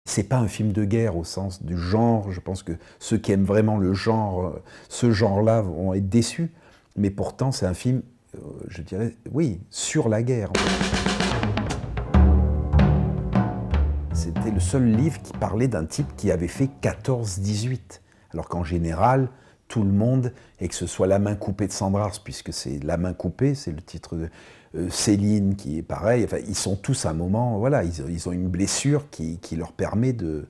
C'est pas un film de guerre au sens du genre. Je pense que ceux qui aiment vraiment le genre, ce genre-là vont être déçus. Mais pourtant, c'est un film, je dirais, oui, sur la guerre. C'était le seul livre qui parlait d'un type qui avait fait 14-18. Alors qu'en général, tout le monde, et que ce soit La main coupée de Sandrars, puisque c'est La main coupée, c'est le titre de Céline qui est pareil, enfin, ils sont tous à un moment, voilà, ils ont une blessure qui leur permet de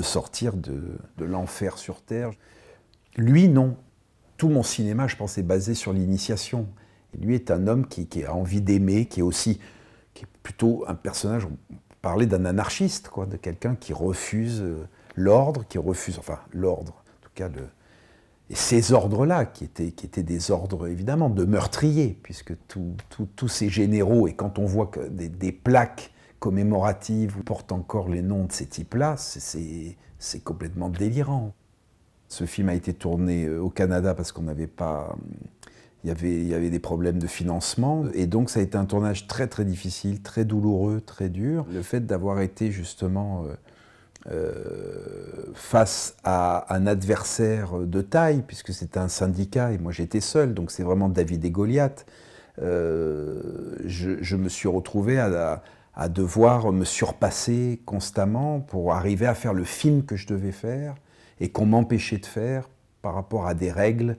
sortir de l'enfer sur Terre. Lui, non. Tout mon cinéma, je pense, est basé sur l'initiation. Lui est un homme qui a envie d'aimer, qui est plutôt un personnage, on parlait d'un anarchiste, quoi, de quelqu'un qui refuse l'ordre, enfin l'ordre, en tout cas et ces ordres-là, qui étaient des ordres évidemment de meurtriers, puisque tous ces généraux, et quand on voit que des plaques commémoratives portent encore les noms de ces types-là, c'est complètement délirant. Ce film a été tourné au Canada parce qu'on n'avait pas... Il y avait des problèmes de financement, et donc ça a été un tournage très très difficile, très douloureux, très dur. Le fait d'avoir été justement face à un adversaire de taille, puisque c'était un syndicat et moi j'étais seul, donc c'est vraiment David et Goliath, je me suis retrouvé à devoir me surpasser constamment pour arriver à faire le film que je devais faire et qu'on m'empêchait de faire par rapport à des règles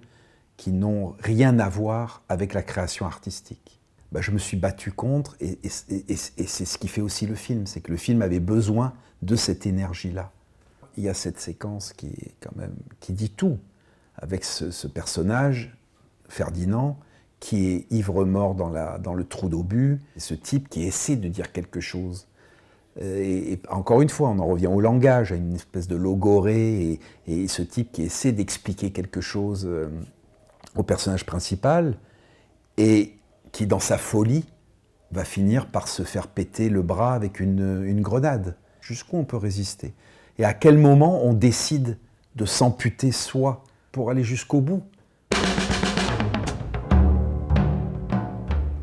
qui n'ont rien à voir avec la création artistique. Ben, je me suis battu contre, et c'est ce qui fait aussi le film, c'est que le film avait besoin de cette énergie-là. Il y a cette séquence qui est quand même, qui dit tout, avec ce personnage, Ferdinand, qui est ivre-mort dans le trou d'obus, et ce type qui essaie de dire quelque chose. Et encore une fois, on en revient au langage, à une espèce de logorée, et ce type qui essaie d'expliquer quelque chose au personnage principal, et qui, dans sa folie, va finir par se faire péter le bras avec une grenade. Jusqu'où on peut résister? Et à quel moment on décide de s'amputer soi pour aller jusqu'au bout?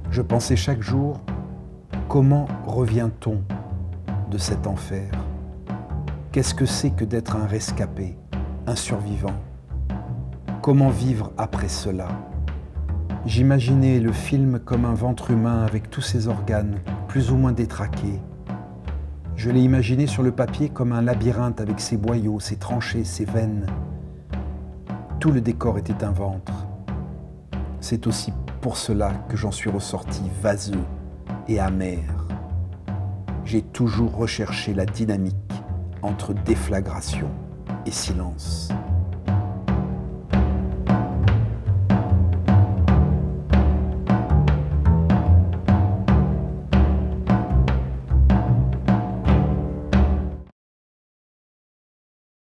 Je pensais chaque jour, comment revient-on de cet enfer? Qu'est-ce que c'est que d'être un rescapé, un survivant? Comment vivre après cela? J'imaginais le film comme un ventre humain avec tous ses organes, plus ou moins détraqués. Je l'ai imaginé sur le papier comme un labyrinthe avec ses boyaux, ses tranchées, ses veines. Tout le décor était un ventre. C'est aussi pour cela que j'en suis ressorti vaseux et amer. J'ai toujours recherché la dynamique entre déflagration et silence.